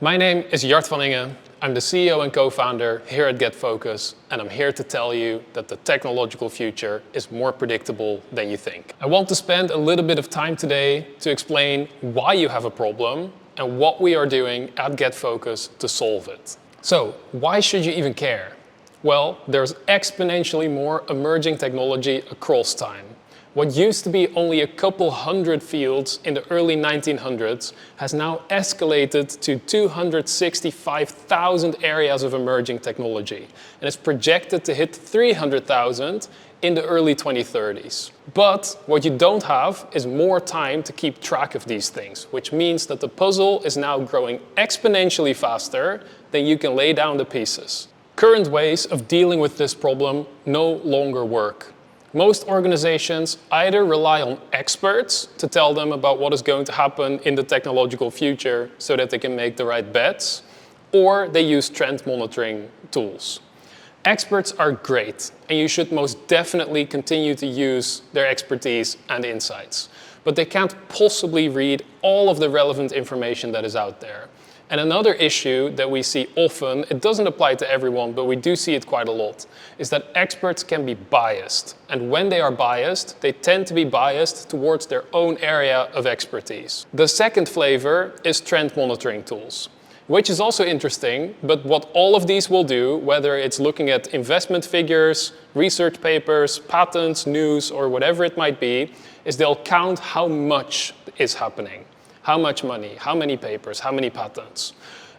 My name is Jart van Inge. I'm the CEO and co-founder here at GetFocus, and I'm here to tell you that the technological future is more predictable than you think. I want to spend a little bit of time today to explain why you have a problem and what we are doing at GetFocus to solve it. So, why should you even care? Well, there's exponentially more emerging technology across time. What used to be only a couple hundred fields in the early 1900s has now escalated to 265,000 areas of emerging technology, and is projected to hit 300,000 in the early 2030s. But what you don't have is more time to keep track of these things, which means that the puzzle is now growing exponentially faster than you can lay down the pieces. Current ways of dealing with this problem no longer work. Most organizations either rely on experts to tell them about what is going to happen in the technological future so that they can make the right bets, or they use trend monitoring tools. Experts are great, and you should most definitely continue to use their expertise and insights. But they can't possibly read all of the relevant information that is out there. And another issue that we see often, it doesn't apply to everyone, but we do see it quite a lot, is that experts can be biased. And when they are biased, they tend to be biased towards their own area of expertise. The second flavor is trend monitoring tools, which is also interesting, but what all of these will do, whether it's looking at investment figures, research papers, patents, news, or whatever it might be, is they'll count how much is happening. How much money, how many papers, how many patents.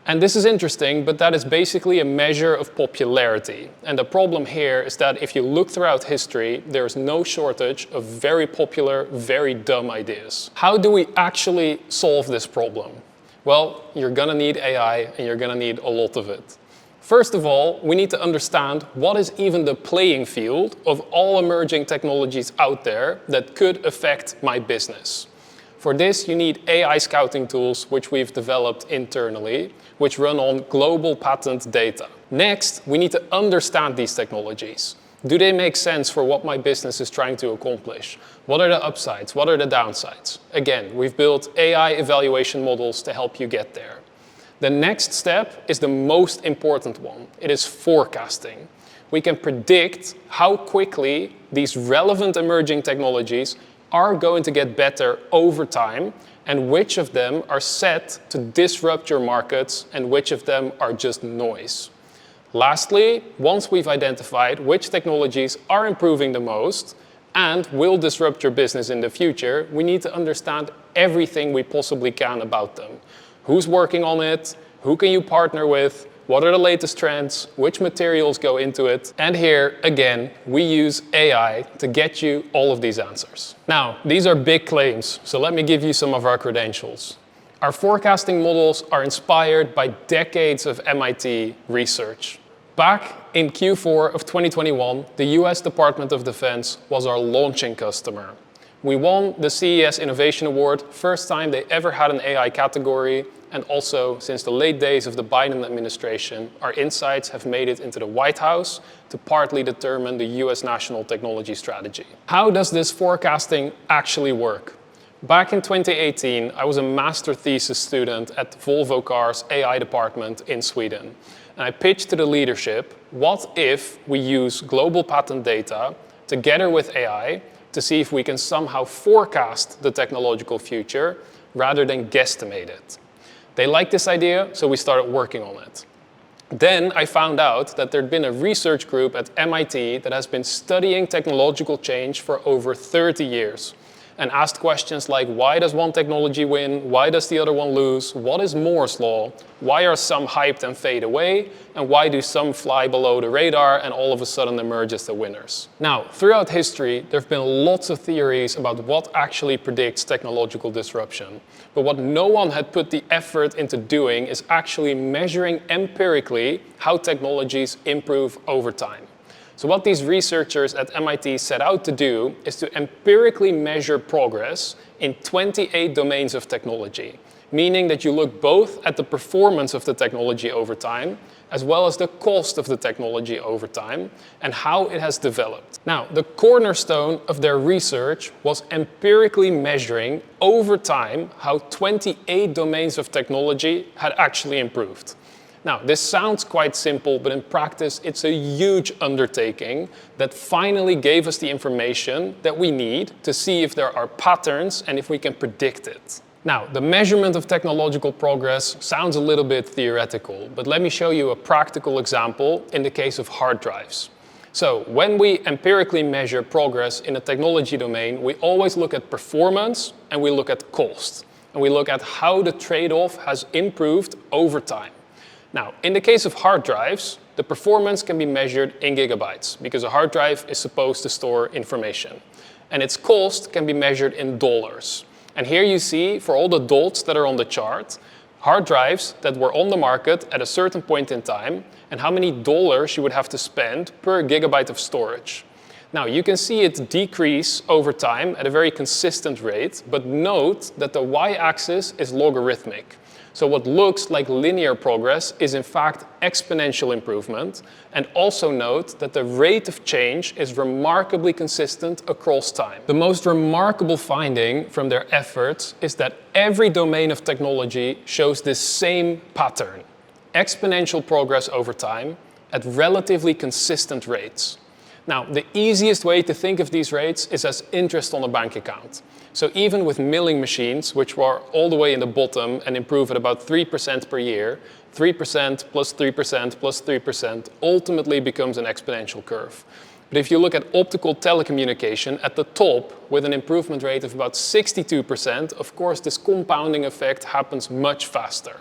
And this is interesting, but that is basically a measure of popularity. And the problem here is that if you look throughout history, there is no shortage of very popular, very dumb ideas. How do we actually solve this problem? Well, you're gonna need AI, and you're gonna need a lot of it. First of all, we need to understand what is even the playing field of all emerging technologies out there that could affect my business. For this, you need AI scouting tools, which we've developed internally, which run on global patent data. Next, we need to understand these technologies. Do they make sense for what my business is trying to accomplish? What are the upsides? What are the downsides? Again, we've built AI evaluation models to help you get there. The next step is the most important one. It is forecasting. We can predict how quickly these relevant emerging technologies are going to get better over time, and which of them are set to disrupt your markets and which of them are just noise. Lastly, once we've identified which technologies are improving the most and will disrupt your business in the future, we need to understand everything we possibly can about them. Who's working on it? Who can you partner with? What are the latest trends? Which materials go into it? And here, again, we use AI to get you all of these answers. Now, these are big claims, so let me give you some of our credentials. Our forecasting models are inspired by decades of MIT research. Back in Q4 of 2021, the US Department of Defense was our launching customer. We won the CES Innovation Award, first time they ever had an AI category, and also, since the late days of the Biden administration, our insights have made it into the White House to partly determine the US national technology strategy. How does this forecasting actually work? Back in 2018, I was a master thesis student at Volvo Cars AI department in Sweden. And I pitched to the leadership, what if we use global patent data together with AI to see if we can somehow forecast the technological future rather than guesstimate it? They liked this idea, so we started working on it. Then I found out that there'd been a research group at MIT that has been studying technological change for over 30 years and asked questions like, why does one technology win? Why does the other one lose? What is Moore's law? Why are some hyped and fade away? And why do some fly below the radar and all of a sudden emerge as the winners? Now, throughout history, there have been lots of theories about what actually predicts technological disruption. But what no one had put the effort into doing is actually measuring empirically how technologies improve over time. So what these researchers at MIT set out to do is to empirically measure progress in 28 domains of technology, meaning that you look both at the performance of the technology over time, as well as the cost of the technology over time, and how it has developed. Now, the cornerstone of their research was empirically measuring over time how 28 domains of technology had actually improved. Now, this sounds quite simple, but in practice, it's a huge undertaking that finally gave us the information that we need to see if there are patterns and if we can predict it. Now, the measurement of technological progress sounds a little bit theoretical, but let me show you a practical example in the case of hard drives. So, when we empirically measure progress in a technology domain, we always look at performance and we look at cost. And we look at how the trade-off has improved over time. Now, in the case of hard drives, the performance can be measured in gigabytes because a hard drive is supposed to store information. And its cost can be measured in dollars. And here you see, for all the dots that are on the chart, hard drives that were on the market at a certain point in time and how many dollars you would have to spend per gigabyte of storage. Now, you can see it decrease over time at a very consistent rate, but note that the y-axis is logarithmic. So what looks like linear progress is in fact exponential improvement. And also note that the rate of change is remarkably consistent across time. The most remarkable finding from their efforts is that every domain of technology shows this same pattern: exponential progress over time at relatively consistent rates. Now, the easiest way to think of these rates is as interest on a bank account. So even with milling machines, which were all the way in the bottom and improve at about 3% per year, 3% plus 3% plus 3% ultimately becomes an exponential curve. But if you look at optical telecommunication at the top with an improvement rate of about 62%, of course this compounding effect happens much faster.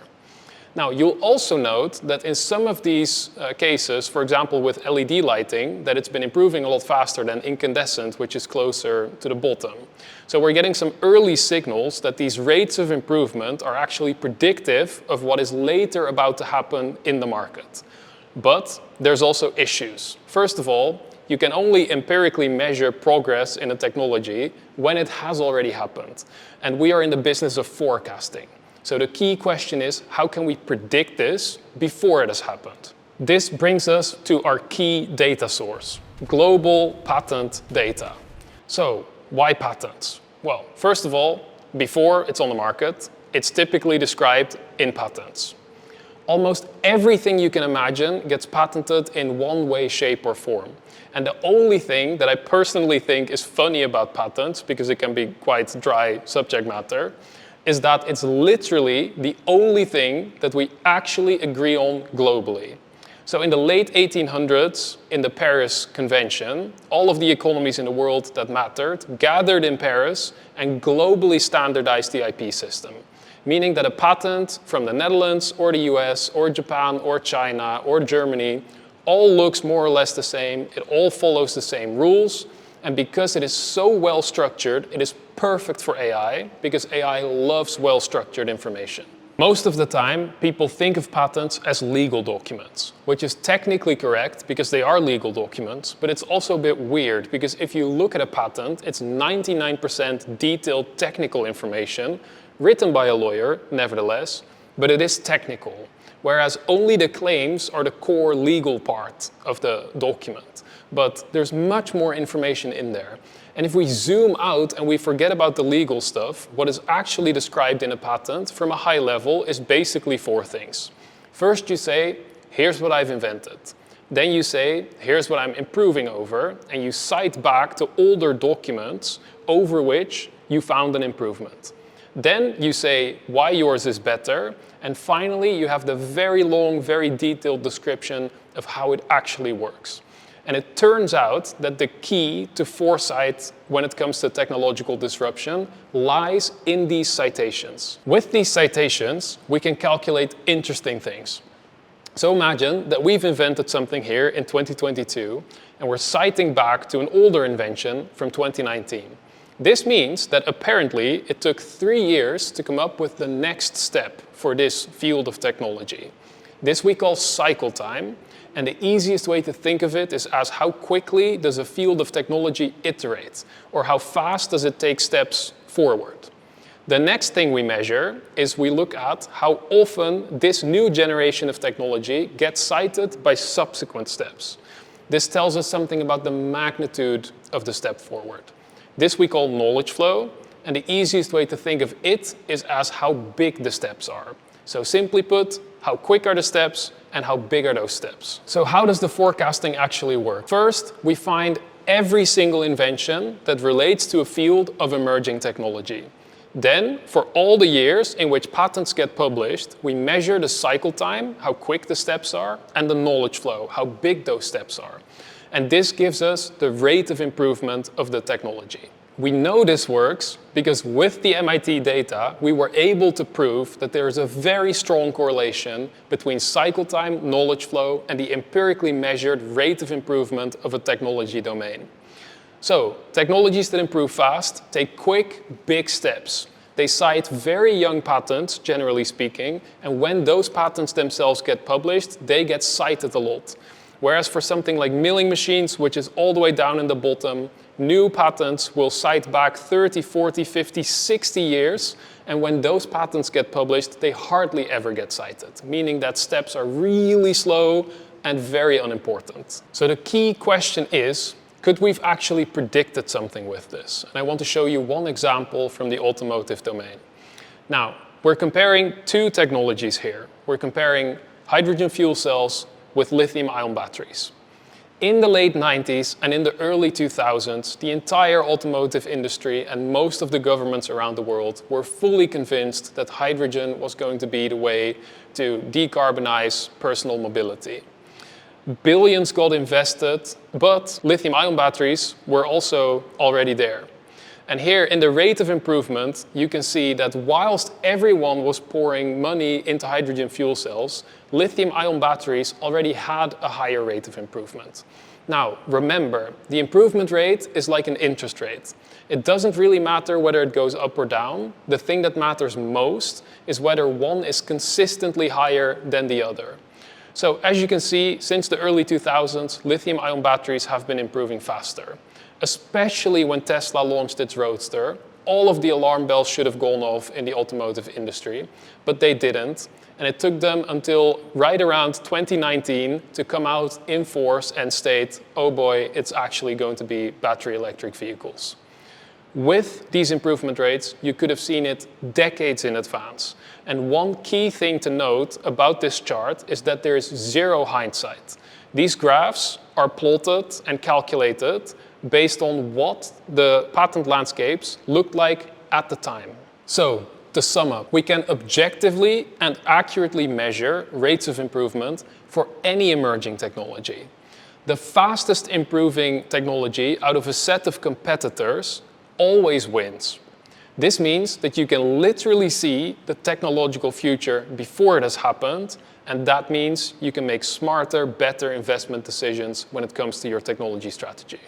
Now, you'll also note that in some of these cases, for example with LED lighting, that it's been improving a lot faster than incandescent, which is closer to the bottom. So we're getting some early signals that these rates of improvement are actually predictive of what is later about to happen in the market. But there's also issues. First of all, you can only empirically measure progress in a technology when it has already happened. And we are in the business of forecasting. So the key question is, how can we predict this before it has happened? This brings us to our key data source, global patent data. So why patents? Well, first of all, before it's on the market, it's typically described in patents. Almost everything you can imagine gets patented in one way, shape, or form. And the only thing that I personally think is funny about patents, because it can be quite dry subject matter, is that it's literally the only thing that we actually agree on globally. So in the late 1800s, in the Paris Convention, all of the economies in the world that mattered gathered in Paris and globally standardized the IP system, meaning that a patent from the Netherlands or the US or Japan or China or Germany all looks more or less the same, it all follows the same rules, and because it is so well structured, it is perfect for AI, because AI loves well-structured information. Most of the time, people think of patents as legal documents, which is technically correct because they are legal documents, but it's also a bit weird because if you look at a patent, it's 99% detailed technical information written by a lawyer, nevertheless, but it is technical, whereas only the claims are the core legal part of the document. But there's much more information in there. And if we zoom out and we forget about the legal stuff, what is actually described in a patent from a high level is basically four things. First you say, here's what I've invented. Then you say, here's what I'm improving over, and you cite back to older documents over which you found an improvement. Then you say why yours is better, and finally you have the very long, very detailed description of how it actually works. And it turns out that the key to foresight when it comes to technological disruption lies in these citations. With these citations, we can calculate interesting things. So imagine that we've invented something here in 2022, and we're citing back to an older invention from 2019. This means that apparently it took 3 years to come up with the next step for this field of technology. This we call cycle time. And the easiest way to think of it is as how quickly does a field of technology iterate, or how fast does it take steps forward. The next thing we measure is we look at how often this new generation of technology gets cited by subsequent steps. This tells us something about the magnitude of the step forward. This we call knowledge flow, and the easiest way to think of it is as how big the steps are. So simply put, how quick are the steps and how big are those steps? So how does the forecasting actually work? First, we find every single invention that relates to a field of emerging technology. Then, for all the years in which patents get published, we measure the cycle time, how quick the steps are, and the knowledge flow, how big those steps are. And this gives us the rate of improvement of the technology. We know this works because with the MIT data, we were able to prove that there is a very strong correlation between cycle time, knowledge flow, and the empirically measured rate of improvement of a technology domain. So, technologies that improve fast take quick, big steps. They cite very young patents, generally speaking, and when those patents themselves get published, they get cited a lot. Whereas for something like milling machines, which is all the way down in the bottom, new patents will cite back 30, 40, 50, 60 years, and when those patents get published, they hardly ever get cited, meaning that steps are really slow and very unimportant. So the key question is, could we have actually predicted something with this? And I want to show you one example from the automotive domain. Now, we're comparing two technologies here. We're comparing hydrogen fuel cells with lithium-ion batteries. In the late 90s and in the early 2000s, the entire automotive industry and most of the governments around the world were fully convinced that hydrogen was going to be the way to decarbonize personal mobility. Billions got invested, but lithium-ion batteries were also already there. And here in the rate of improvement, you can see that whilst everyone was pouring money into hydrogen fuel cells, lithium-ion batteries already had a higher rate of improvement. Now, remember, the improvement rate is like an interest rate. It doesn't really matter whether it goes up or down. The thing that matters most is whether one is consistently higher than the other. So as you can see, since the early 2000s, lithium-ion batteries have been improving faster. Especially when Tesla launched its Roadster, all of the alarm bells should have gone off in the automotive industry, but they didn't. And it took them until right around 2019 to come out in force and state, oh boy, it's actually going to be battery electric vehicles. With these improvement rates, you could have seen it decades in advance. And one key thing to note about this chart is that there is zero hindsight. These graphs are plotted and calculated based on what the patent landscapes looked like at the time. So, to sum up, we can objectively and accurately measure rates of improvement for any emerging technology. The fastest improving technology out of a set of competitors always wins. This means that you can literally see the technological future before it has happened, and that means you can make smarter, better investment decisions when it comes to your technology strategy.